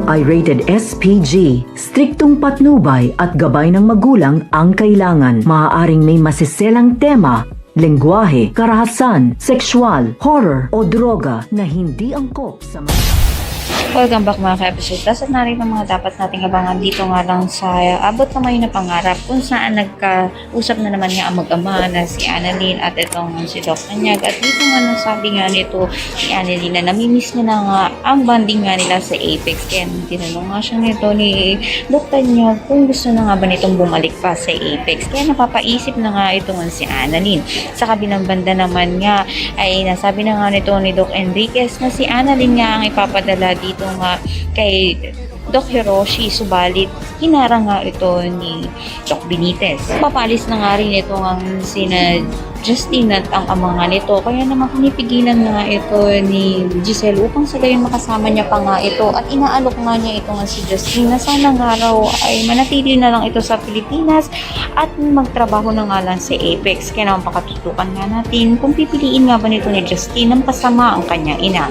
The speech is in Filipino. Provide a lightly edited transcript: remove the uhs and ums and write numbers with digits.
ay rated SPG. Striktong patnubay at gabay ng magulang ang kailangan. Maaaring may masiselang tema, lengguwahe, karahasan, sexual, horror o droga na hindi angkop sa Welcome back mga ka-episode. At narito mga dapat nating abangan dito nga lang sa Abot na May na Pangarap, kung saan nagkausap na naman nga ang mag-ama na si Annalyn at itong si Doc Anyag. At dito nga nasabi nga nito si Annalyn na namimiss niya na nga ang bonding nga nila sa Apex. Kaya tinanong nga siya nito ni Doc Anyag kung gusto na nga ba nitong bumalik pa sa Apex. Kaya napapaisip na nga ito nga si Annalyn. Sa kabilang banda naman nga ay nasabi na nga nito ni Doc Enriquez na si Annalyn nga ang ipapadala dito nga kay Doc Hiroshi, subalit hinarang nga ito ni Doc Benitez. Papalis na nga rin ito ang sina Justin at ang ama nga nito, kaya naman pinipigilan na nga ito ni Giselle upang sa gayon makasama niya pa nga ito, at inaalok nga niya ito nga si Justin na sana nga raw ay manatili na lang ito sa Pilipinas at magtrabaho na nga lang sa Apex. Kaya naman pakatutukan nga natin kung pipiliin nga ba nito ni Justin ng pasama ang kanyang ina.